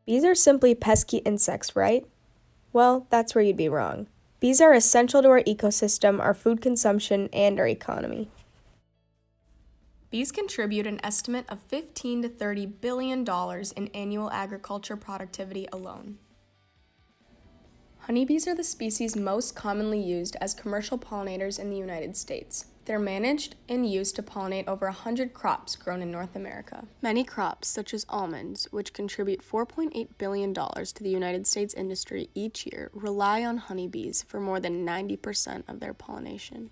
Bees are simply pesky insects, right? Well, that's where you'd be wrong. Bees are essential to our ecosystem, our food consumption, and our economy. Bees contribute an estimate of $15 to $30 billion in annual agriculture productivity alone. Honeybees are the species most commonly used as commercial pollinators in the United States. They're managed and used to pollinate over 100 crops grown in North America. Many crops, such as almonds, which contribute $4.8 billion to the United States industry each year, rely on honeybees for more than 90% of their pollination.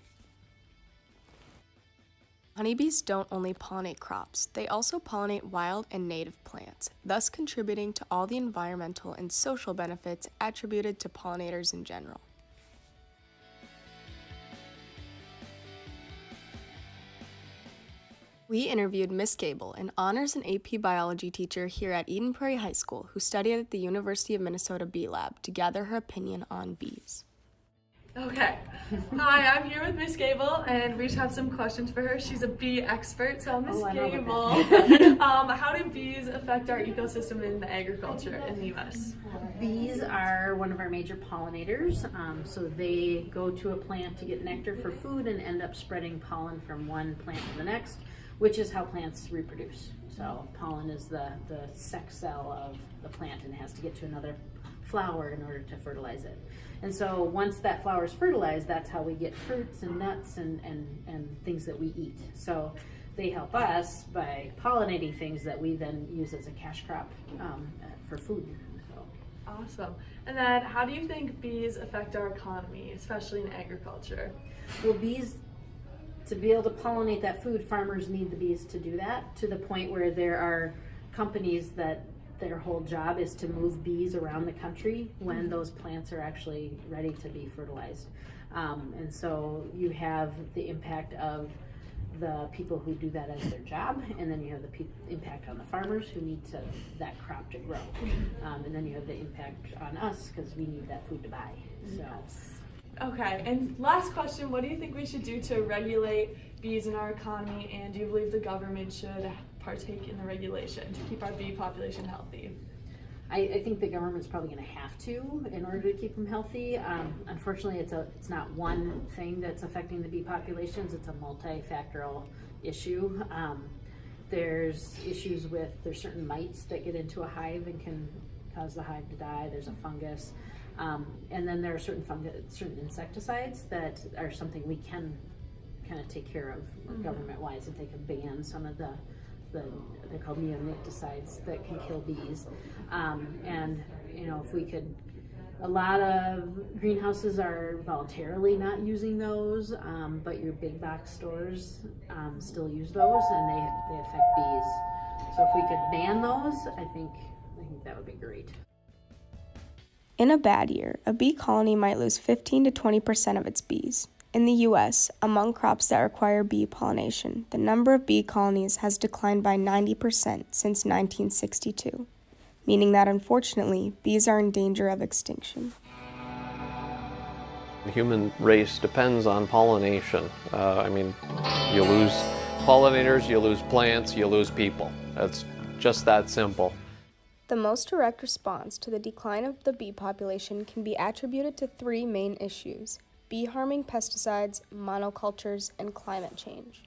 Honeybees don't only pollinate crops, they also pollinate wild and native plants, thus contributing to all the environmental and social benefits attributed to pollinators in general. We interviewed Miss Gable, an honors and AP biology teacher here at Eden Prairie High School who studied at the University of Minnesota Bee Lab, to gather her opinion on bees. Okay. Hi, I'm here with Miss Gable, and we just have some questions for her. She's a bee expert, so Miss Gable, how do bees affect our ecosystem and agriculture in the U.S.? Bees are one of our major pollinators, so they go to a plant to get nectar for food and end up spreading pollen from one plant to the next, which is how plants reproduce. So pollen is the sex cell of the plant and has to get to another flower in order to fertilize it. And so once that flower is fertilized, that's how we get fruits and nuts and things that we eat. So they help us by pollinating things that we then use as a cash crop for food. So. Awesome. And then how do you think bees affect our economy, especially in agriculture? Well, bees, to be able to pollinate that food, farmers need the bees to do that, to the point where there are companies that their whole job is to move bees around the country when those plants are actually ready to be fertilized. And so you have the impact of the people who do that as their job, and then you have the impact on the farmers who need that crop to grow. And then you have the impact on us because we need that food to buy. So. Yes. Okay, and last question, what do you think we should do to regulate bees in our economy, and do you believe the government should partake in the regulation to keep our bee population healthy? I think the government's probably going to have to in order to keep them healthy. Unfortunately, it's not one thing that's affecting the bee populations. It's a multifactorial issue. There's issues there's certain mites that get into a hive and can cause the hive to die. There's a fungus. And then there are certain insecticides that are something we can kind of take care of government-wise. If they can ban some of they're called neonicotinoids that can kill bees. And if we could, a lot of greenhouses are voluntarily not using those, but your big box stores still use those, and they affect bees. So if we could ban those, I think that would be great. In a bad year, a bee colony might lose 15 to 20% of its bees. In the U.S., among crops that require bee pollination, the number of bee colonies has declined by 90% since 1962, meaning that unfortunately, bees are in danger of extinction. The human race depends on pollination. You lose pollinators, you lose plants, you lose people. It's just that simple. The most direct response to the decline of the bee population can be attributed to three main issues: bee-harming pesticides, monocultures, and climate change.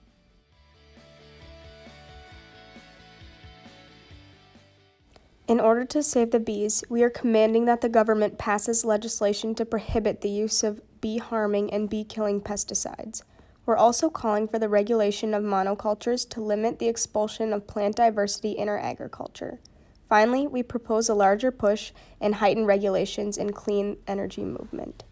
In order to save the bees, we are commanding that the government passes legislation to prohibit the use of bee-harming and bee-killing pesticides. We're also calling for the regulation of monocultures to limit the expulsion of plant diversity in our agriculture. Finally, we propose a larger push and heightened regulations in clean energy movement.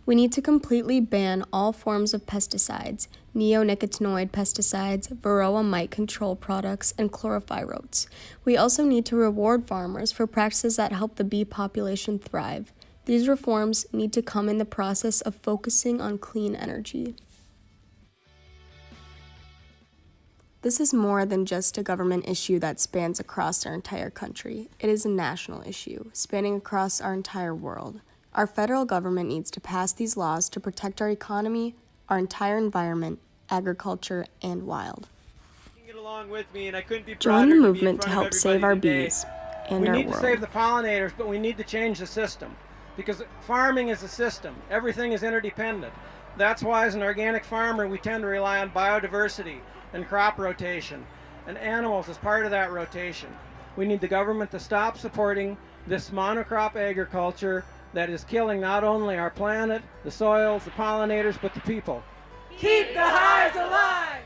We need to completely ban all forms of pesticides, neonicotinoid pesticides, varroa mite control products, and chlorophyrotes. We also need to reward farmers for practices that help the bee population thrive. These reforms need to come in the process of focusing on clean energy. This is more than just a government issue that spans across our entire country. It is a national issue, spanning across our entire world. Our federal government needs to pass these laws to protect our economy, our entire environment, agriculture, and wild. Get along with me, and I couldn't be Join the prouder to be in movement to front of help save our everybody today. bees. and We our need world. to save the pollinators, but we need to change the system, because farming is a system. Everything is interdependent. That's why as an organic farmer we tend to rely on biodiversity and crop rotation, and animals as part of that rotation. We need the government to stop supporting this monocrop agriculture that is killing not only our planet, the soils, the pollinators, but the people. Keep the hives alive!